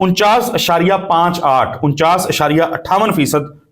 49.58 49.58%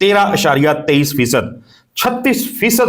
13.23%। 36%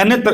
NA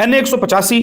NA 185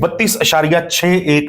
32.61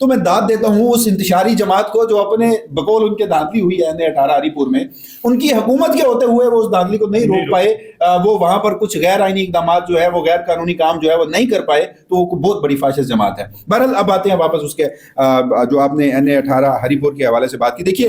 تو میں داد دیتا ہوں اس انتشاری جماعت کو جو اپنے بقول ان کے دھاندلی ہوئی ہے N18 ہری پور میں, ان کی حکومت کے ہوتے ہوئے وہ اس دھاندلی کو نہیں روک پائے, وہ وہاں پر کچھ غیر آئینی اقدامات جو ہے وہ غیر قانونی کام جو ہے وہ نہیں کر پائے, تو وہ بہت بڑی فاشسٹ جماعت ہے. بہرحال اب آتے ہیں واپس اس کے جو آپ نے N18 ہری پور کے حوالے سے بات کی. دیکھیے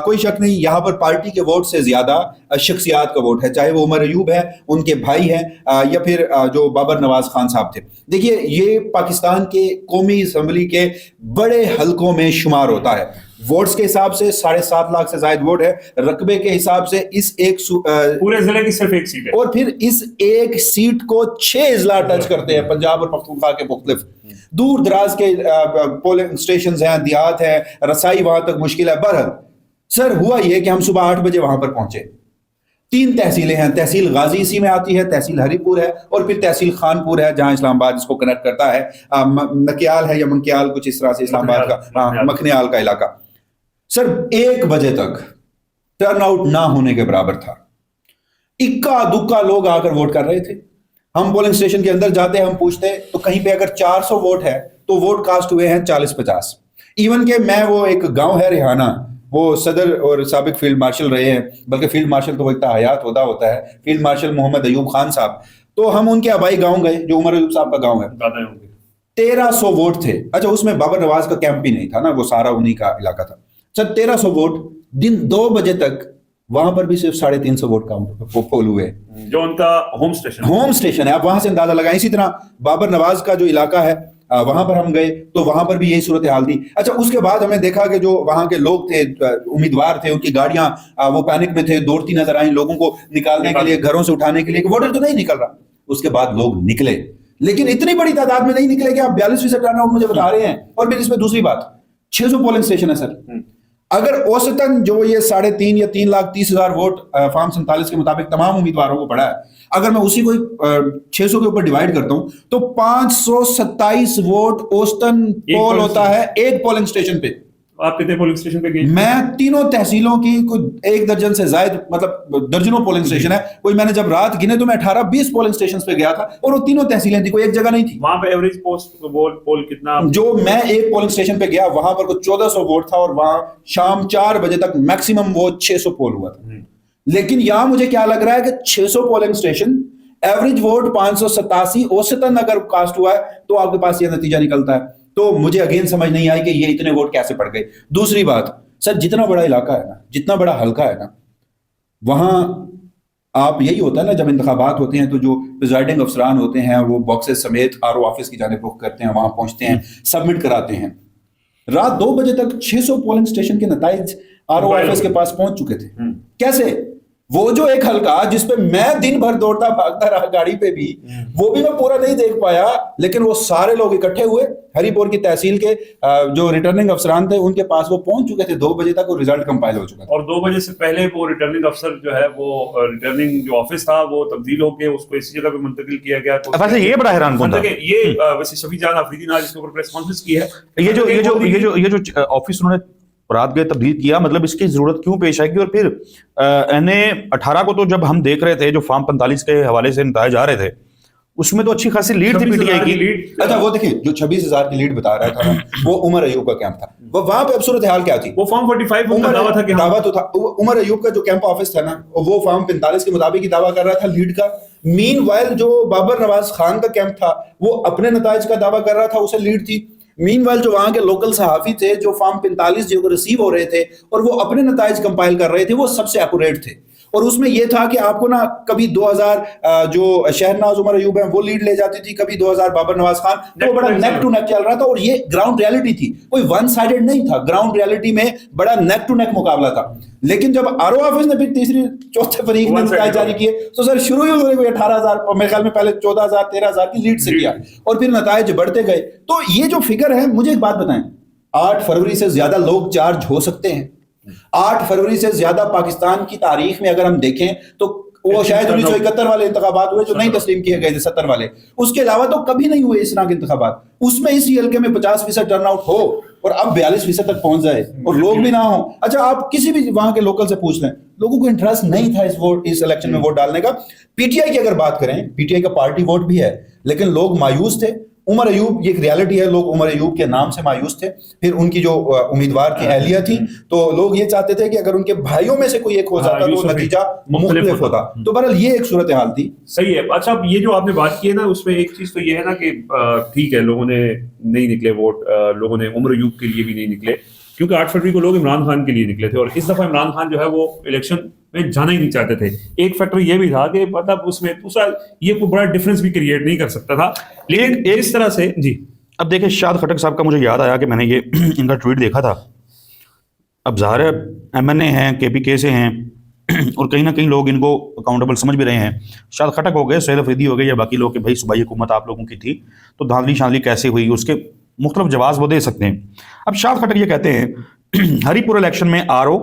کوئی شک نہیں یہاں پر پارٹی کے ووٹ سے زیادہ شخصیات کا ووٹ ہے, چاہے وہ عمر ایوب ہے, ان کے بھائی ہیں, یا پھر جو بابر نواز خان صاحب تھے. دیکھیے یہ پاکستان کے قومی اسمبلی کے بڑے حلقوں میں شمار ہوتا ہے. ووٹس کے حساب سے 7.5 لاکھ سے زائد ووٹ ہے, رقبے کے حساب سے اس ایک پورے ضلع کی صرف ایک سیٹ ہے, اور پھر اس ایک سیٹ کو 6 اضلاع ٹچ کرتے ہیں پنجاب اور پختونخوا کے مختلف دور دراز کے پولنگ سٹیشنز ہیں, دیہات ہیں, رسائی وہاں تک مشکل ہے. بہرحال سر ہوا یہ کہ ہم صبح 8 بجے وہاں پر پہنچے. 3 تحصیلیں ہیں, تحصیل غازی اسی میں آتی ہے, تحصیل ہری پور ہے, اور پھر تحصیل خانپور ہے جہاں اسلام آباد اس کو کنیکٹ کرتا ہے. مکیال ہے یا منکیال کچھ اس طرح سے اسلام آباد کا مکھنیال کا علاقہ. سر 1 بجے تک ٹرن آؤٹ نہ ہونے کے برابر تھا. اکا دکا لوگ آ کر ووٹ کر رہے تھے. ہم پولنگ اسٹیشن کے اندر جاتے ہیں, ہم پوچھتے تو کہیں پہ اگر 400 ووٹ ہے تو ووٹ کاسٹ ہوئے ہیں 40-50. ایون کہ میں وہ ایک گاؤں ہے ریحانہ, وہ صدر اور سابق فیلڈ مارشل رہے ہیں, بلکہ فیلڈ مارشل تو وہ اتنا حیات ہوتا ہے, فیلڈ مارشل محمد ایوب خان صاحب. تو ہم ان کے آبائی گاؤں گئے جو عمر ایوب صاحب کا گاؤں ہے. 1300 ووٹ تھے. اچھا اس میں بابر نواز کا کیمپ بھی نہیں تھا نا, وہ سارا انہی کا علاقہ تھا. سر 1300 ووٹ دن 2 بجے تک, وہاں پر بھی صرف 350 ووٹ پول ہوئے, جو ان کا ہوم اسٹیشن ہے. آپ وہاں سے اندازہ لگائیں. اسی طرح بابر نواز کا جو علاقہ ہے وہاں پر ہم گئے تو وہاں پر بھی یہی صورتحال تھی. اچھا اس کے بعد ہم نے دیکھا کہ جو وہاں کے لوگ تھے, امیدوار تھے, ان کی گاڑیاں وہ پینک میں تھے, دوڑتی نظر آئیں لوگوں کو نکالنے کے لیے, گھروں سے اٹھانے کے لیے, کہ ووٹر تو نہیں نکل رہا. اس کے بعد لوگ نکلے, لیکن اتنی بڑی تعداد میں نہیں نکلے کہ آپ 42% ٹرن آؤٹ مجھے بتا رہے ہیں. اور پھر اس میں دوسری بات, 600 پولنگ اسٹیشن ہے سر. اگر اوسطاً جو یہ 3.5 یا 3,30,000 ووٹ فارم 47 کے مطابق تمام امیدواروں کو پڑا ہے, اگر میں اسی کو 600 کے اوپر ڈیوائیڈ کرتا ہوں تو 527 ووٹ اوسطاً پول ہوتا ہے ایک پولنگ اسٹیشن پہ. آپ کتنے پولنگ اسٹیشن پہ گئے؟ میں تینوں تحصیلوں کی کوئی 1 درجن سے زائد, مطلب درجنوں پولنگ اسٹیشن ہے. کوئی میں نے جب رات گنے تو میں 18-20 پولنگ اسٹیشن پہ گیا تھا, اور وہ تینوں تحصیلیں تھی, کوئی ایک جگہ نہیں تھی. وہاں پہ ایوریج پول کتنا؟ جو میں ایک پولنگ اسٹیشن پہ گیا وہاں پر کوئی 1400 ووٹ تھا, اور وہاں شام 4 بجے تک میکسیمم ووٹ 600 پول ہوا تھا. لیکن یہاں مجھے کیا لگ رہا ہے کہ 600 پولنگ اسٹیشن, ایوریج ووٹ 587 اوسطاً اگر کاسٹ ہوا ہے تو آپ کے پاس یہ نتیجہ نکلتا ہے. تو مجھے اگین سمجھ نہیں آئی کہ یہ اتنے ووٹ کیسے پڑ گئے. دوسری بات سر, جتنا بڑا علاقہ ہے نا, جتنا بڑا حلقہ ہے نا, وہاں آپ یہی ہوتا ہے نا جب انتخابات ہوتے ہیں تو جو پریزائڈنگ افسران ہوتے ہیں وہ باکسز سمیت RO آفس کی جانب رخ کرتے ہیں, وہاں پہنچتے ہیں, سبمٹ کراتے ہیں. رات 2 بجے تک 600 پولنگ اسٹیشن کے نتائج RO آفس کے پاس پہنچ چکے تھے. کیسے؟ وہ جو ایک حلقہ جس پہ میں دن بھر دوڑتا بھاگتا رہا گاڑی پہ بھی, وہ بھی میں پورا نہیں دیکھ پایا, لیکن وہ سارے لوگ اکٹھے ہوئے. ہری پور کی تحصیل کے جو ریٹرننگ افسران تھے ان کے پاس وہ پہنچ چکے تھے 2 بجے تک, اور ریزلٹ کمپائل ہو چکا تھا. اور 2 بجے سے پہلے وہ ریٹرننگ افسر جو ہے, وہ ریٹرننگ جو آفس تھا وہ تبدیل ہو کے اس کو اسی جگہ پہ منتقل کیا گیا. ویسے یہ بڑا حیران کن تھا. یہ ویسے شفیع جان آفریدی نے آج اس کے اوپر پریس کانفرنس کی ہے. یہ جو آفس انہوں نے رات گئے تبدیل کیا, مطلب اس کی ضرورت کیوں پیش آئے گی؟ اور پھر N18 کو تو جب ہم دیکھ رہے تھے جو فارم 45 کے حوالے سے نتائج آ رہے تھے, اس میں تو اچھی خاصی لیڈ تھی پی ٹی آئی کی. اچھا وہ دیکھیں جو 26,000 کی لیڈ بتا رہا تھا وہ عمر ایوب کا کیمپ تھا. وہاں پہ اب صورتحال کیا تھی؟ وہ فارم 45 کا دعویٰ تھا کہ دعویٰ تو تھا. عمر ایوب کا جو کیمپ آفس تھا نا, وہ فارم 45 کے مطابق ہی دعویٰ کر رہا تھا لیڈ کا. مین وائل جو بابر نواز خان کا کیمپ تھا وہ اپنے نتائج کا دعویٰ کر رہا تھا, اسے لیڈ تھی. مین وائل جو وہاں کے لوکل صحافی تھے جو فارم 45 جو ریسیو ہو رہے تھے اور وہ اپنے نتائج کمپائل کر رہے تھے, وہ سب سے ایکوریٹ تھے. اور اس میں یہ تھا کہ آپ کو نا کبھی 2000 جو شہرناز عمر ایوب ہیں وہ لیڈ لے جاتی تھی, کبھی 2000 بابر نواز خان. تو بڑا نیک ٹو نیک چل رہا تھا, اور یہ گراؤنڈ ریالٹی تھی, کوئی ون سائیڈڈ نہیں تھا. گراؤنڈ ریالٹی میں بڑا نیک ٹو نیک مقابلہ تھا. لیکن جب RO آفس نے پھر تیسری چوتھے فریق نے نتائج جاری کیے تو سر شروع ہی انہوں نے 18,000 میرے خیال میں پہلے 14,000 13,000 کی لیڈ سے کیا, اور پھر نتائج بڑھتے گئے. تو یہ جو فگر ہے, مجھے ایک بات بتائیں, 8 فروری سے زیادہ لوگ چارج ہو سکتے ہیں. 8 فروری سے زیادہ پاکستان کی تاریخ میں اگر ہم دیکھیں تو وہ شاید 1971 والے انتخابات ہوئے جو نہیں تسلیم کیے گئے تھے 70 والے, اس کے علاوہ تو کبھی نہیں ہوئے اس طرح کے انتخابات. اس میں اسی حلقے میں 50% ٹرن آؤٹ ہو اور اب 42% تک پہنچ جائے اور لوگ بھی نہ ہوں. اچھا آپ کسی بھی وہاں کے لوکل سے پوچھ لیں, لوگوں کو انٹرسٹ نہیں تھا اس الیکشن میں ووٹ ڈالنے کا. پی ٹی آئی کی اگر بات کریں, پی ٹی آئی کا پارٹی ووٹ بھی ہے, لیکن لوگ مایوس تھے. عمر ایوب یہ ایک ریالٹی ہے, لوگ عمر ایوب کے نام سے مایوس تھے, پھر ان کی جو امیدوار کی اہلیہ تھی تو لوگ یہ چاہتے تھے کہ اگر ان کے بھائیوں میں سے کوئی ایک ہو جاتا تو نتیجہ مختلف ہوتا. تو بہرحال یہ ایک صورتحال تھی. صحیح ہے. اچھا یہ جو آپ نے بات کی ہے نا, اس میں ایک چیز تو یہ ہے نا کہ ٹھیک ہے لوگوں نے نہیں نکلے ووٹ, لوگوں نے عمر ایوب کے لیے بھی نہیں نکلے کیونکہ 8 فروری کو لوگ عمران خان کے لیے نکلے تھے, اور اس دفعہ عمران خان جو ہے وہ الیکشن میں جانا ہی نہیں چاہتے تھے. ایک فیکٹر یہ بھی تھا کہ مطلب اس میں دوسرا یہ کوئی بڑا ڈفرینس بھی کریٹ نہیں کر سکتا تھا, لیکن اس طرح سے. جی اب دیکھیں شاد خٹک صاحب کا مجھے یاد آیا کہ میں نے یہ ان کا ٹویٹ دیکھا تھا. اب ظاہر ہے ایم این اے ہیں, کے پی کے سے ہیں, اور کہیں نہ کہیں لوگ ان کو اکاؤنٹیبل سمجھ بھی رہے ہیں. شاد خٹک ہو گئے, سہیل افریدی ہو گئے, یا باقی لوگ کہ بھائی صوبائی حکومت آپ لوگوں کی تھی تو دھاندلی شاندلی کیسے ہوئی, اس کے مختلف جواز وہ دے سکتے ہیں. اب شاد خٹک یہ کہتے ہیں ہری پور الیکشن میں آر او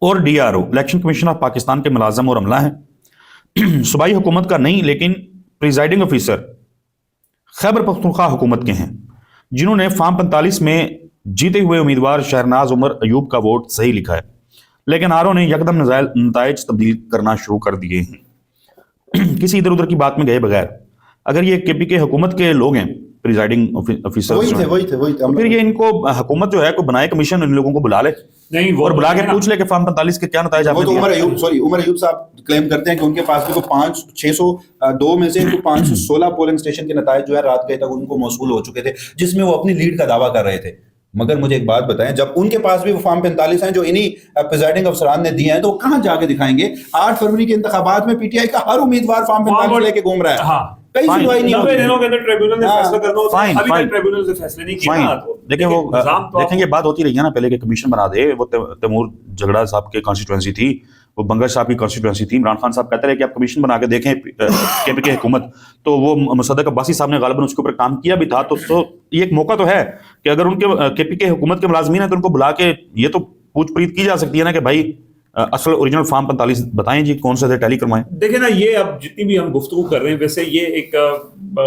اور D R O election commission of Pakistan کے ملازم اور عملہ ہیں, صوبائی حکومت کا نہیں لیکن پریزائڈنگ آفیسر خیبر پختونخوا حکومت کے ہیں, جنہوں نے فارم 45 میں جیتے ہوئے امیدوار شہرناز عمر ایوب کا ووٹ صحیح لکھا ہے, لیکن آر او نے یکدم نتائج تبدیل کرنا شروع کر دیے ہیں کسی ادھر ادھر کی بات میں گئے بغیر. اگر یہ کے پی کے حکومت کے لوگ ہیں پریزائڈنگ آفیسر, وہی تھے پھر یہ ان کو حکومت جو ہے کوئی بنائے کمیشن, ان لوگوں کو بلا لے نہیں اور بلا کے پوچھ لے کہ فارم 45 کے کیا نتائج آپ نے عمر ایوب صاحب کلیم کرتے ہیں کہ ان کے پاس بھی 602 میں سے 516 پولنگ اسٹیشن کے نتائج جو ہے رات گئے تک ان کو موصول ہو چکے تھے, جس میں وہ اپنی لیڈ کا دعویٰ کر رہے تھے. مگر مجھے ایک بات بتائیں, جب ان کے پاس بھی وہ فارم 45 ہیں جو انہی پریزائڈنگ افسران نے دیے ہیں تو وہ کہاں جا کے دکھائیں گے؟ 8 فروری کے انتخابات میں پی ٹی آئی کا ہر امیدوار فارم 45 لے کے گھوم رہا ہے, کئی سنوائی نہیں ہوتی. دیکھیں یہ بات ہوتی رہی ہے نا پہلے کہ کمیشن بنا دے. وہ تیمور جھگڑا صاحب کی کانسٹیٹوینسی تھی, وہ بنگش صاحب کی کانسٹیٹوینسی تھی. عمران خان صاحب کہتے رہے کہ آپ کمیشن بنا کے دیکھیں کے پی کے حکومت, تو وہ مصدق عباسی صاحب نے غالباً اس کے اوپر کام کیا بھی تھا. تو یہ ایک موقع تو ہے کہ اگر ان کے پی کے حکومت کے ملازمین ہیں تو ان کو بلا کے یہ تو پوچھ پریت کی جا سکتی ہے نا کہ بھائی اصل اوریجنل فارم 45 بتائیں جی کون سے ٹیلی کروائیں. دیکھیں نا یہ اب جتنی بھی ہم گفتگو کر رہے ہیں ویسے یہ ایک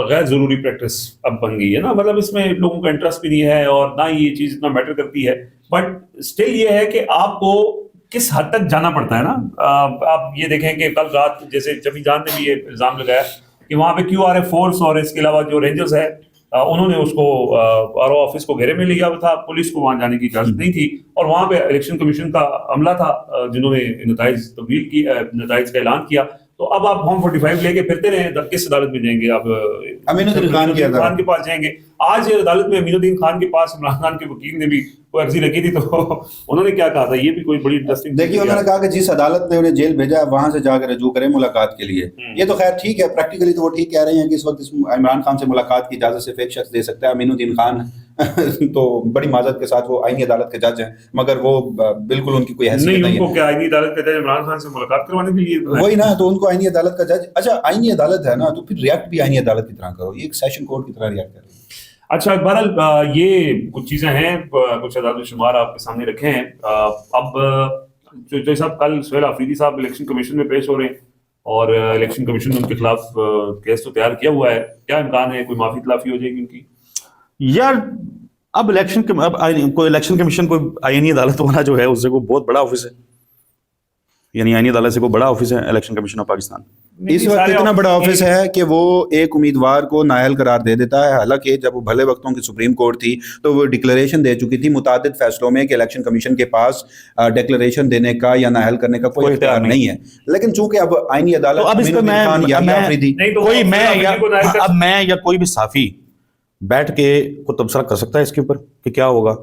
غیر ضروری پریکٹس اب بن گئی ہے نا, مطلب اس میں لوگوں کا انٹرسٹ بھی نہیں ہے اور نہ ہی یہ چیز اتنا میٹر کرتی ہے. بٹ اسٹل یہ ہے کہ آپ کو کس حد تک جانا پڑتا ہے نا. آپ یہ دیکھیں کہ کل رات جیسے جفی جان نے بھی یہ الزام لگایا کہ وہاں پہ کیو آر اے فورس اور اس کے علاوہ جو رینجرز ہے انہوں نے اس کو آر او آفس کو گھیرے میں لیا تھا, پولیس کو وہاں جانے کی اجازت نہیں تھی, اور وہاں پہ الیکشن کمیشن کا عملہ تھا جنہوں نے نتائج تبدیل کی, نتائج کا اعلان کیا. تو اب آپ فارم 45 لے کے پھرتے رہے, کس عدالت میں جائیں گے آپ؟ امین الدین خان کے پاس جائیں گے. آج عدالت میں امین الدین خان کے پاس عمران خان کے وکیل نے بھی کوئی عرضی رکھی تھی, تو انہوں نے کیا کہا تھا, یہ بھی کوئی بڑی انٹرسٹنگ. دیکھیے انہوں نے کہا کہ جس عدالت نے انہیں جیل بھیجا وہاں سے جا کر رجوع کریں ملاقات کے لیے. یہ تو خیر ٹھیک ہے, پریکٹیکلی تو وہ ٹھیک کہہ رہے ہیں کہ اس وقت عمران خان سے ملاقات کی اجازت صرف ایک شخص دے سکتا ہے, امین الدین خان تو بڑی معذرت کے ساتھ وہ آئینی عدالت کے جج ہیں, مگر وہ بالکل ان کی کوئی حیثیت نہیں ہے. ان کو کیا آئینی عدالت کا جج عمران خان سے ملاقات کروانے کے لیے وہی نا, تو ان کو آئینی عدالت کا جج. اچھا آئینی عدالت ہے نا, تو پھر ریئیکٹ بھی آئینی عدالت کی طرح کرو, یہ ایک سیشن کورٹ کی طرح ریئیکٹ کرو. اچھا بہرحال یہ کچھ چیزیں ہیں, کچھ عدالت شمار آپ کے سامنے رکھے ہیں. اب جو صاحب کل سہیل افریدی صاحب الیکشن کمیشن میں پیش ہو رہے ہیں اور الیکشن کمیشن نے ان کے خلاف کیس تو تیار کیا ہوا ہے, کیا امکان ہے کوئی معافی تلافی ہو جائے گی ان کی؟ یار اب الیکشن کمیشن کوئی آئینی عدالت والا جو ہے اس سے کوئی بہت بڑا آفس ہے, یعنی آئینی عدالت سے کوئی بڑا آفس ہے الیکشن کمیشن آف پاکستان. اس وقت اتنا بڑا آفس ہے کہ وہ ایک امیدوار کو نااہل قرار دے دیتا ہے, حالانکہ جب وہ بھلے وقتوں کی سپریم کورٹ تھی تو وہ ڈکلیریشن دے چکی تھی متعدد فیصلوں میں کہ الیکشن کمیشن کے پاس ڈکلیریشن دینے کا یا نااہل کرنے کا کوئی اختیار نہیں ہے. لیکن چونکہ اب آئینی عدالت اب میں یا کوئی بھی صحافی بیٹھ کے کوئی تبصرہ کر سکتا ہے اس کے اوپر کہ کیا ہوگا,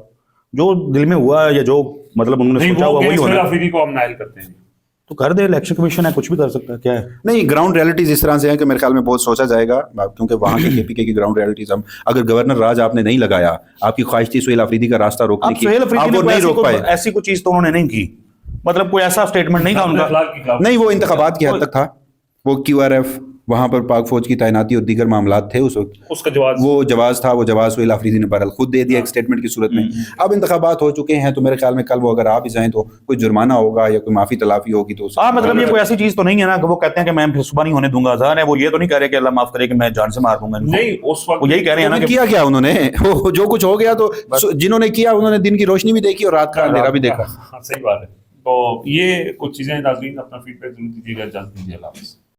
جو دل میں ہوا یا جو مطلب انہوں نے سوچا ہوا وہی ہونا. افریدی کو ہم نااہل کرتے ہیں تو کر دے, الیکشن کمیشن ہے, کچھ بھی کر سکتا ہے, کیا ہے. نہیں, گراؤنڈ ریئلٹیز اس طرح سے ہیں کہ میرے خیال میں بہت سوچا جائے گا, کیونکہ وہاں کے پی کی گراؤنڈ ریئلٹیز ہم اگر گورنر راج آپ نے نہیں لگایا, آپ کی خواہش تھی سہیل افریدی کا راستہ روکنے کی, آپ وہ نہیں روک پائے. ایسی کوئی چیز تو انہوں نے نہیں کی, مطلب کوئی ایسا اسٹیٹمنٹ نہیں تھا ان کا. نہیں, وہ انتخابات کی حد تک تھا, وہ کیو آر ایف وہاں پر پاک فوج کی تعیناتی اور دیگر معاملات تھے اس وقت, اس کا جواز وہ جواز تھا, وہ جواز سہیل افریدی نے بہرحال خود دے دیا ایک اسٹیٹمنٹ کی صورت میں. اب انتخابات ہو چکے ہیں تو میرے خیال میں کل وہ اگر آپ ہی جائیں تو کوئی جرمانہ ہوگا یا کوئی معافی تلافی ہوگی. تو مطلب یہ کوئی ایسی چیز تو نہیں ہے نا کہ وہ کہتے ہیں کہ میں پھر صبح نہیں ہونے دوں گا, ظاہر ہے وہ یہ تو نہیں کہہ رہے کہ اللہ معاف کرے کہ میں جان سے مار دوں گا. نہیں, اس وقت وہ یہی کہہ رہے ہیں نا کہ کیا کیا انہوں نے, جو کچھ ہو گیا تو جنہوں نے کیا انہوں نے دن کی روشنی بھی دیکھی اور رات کا اندھیرا بھی دیکھا. صحیح بات ہے. تو یہ کچھ چیزیں ناظرین اپنا فیڈ بیک ضرور دیجیے گا, جلد دیجیے. اللہ حافظ.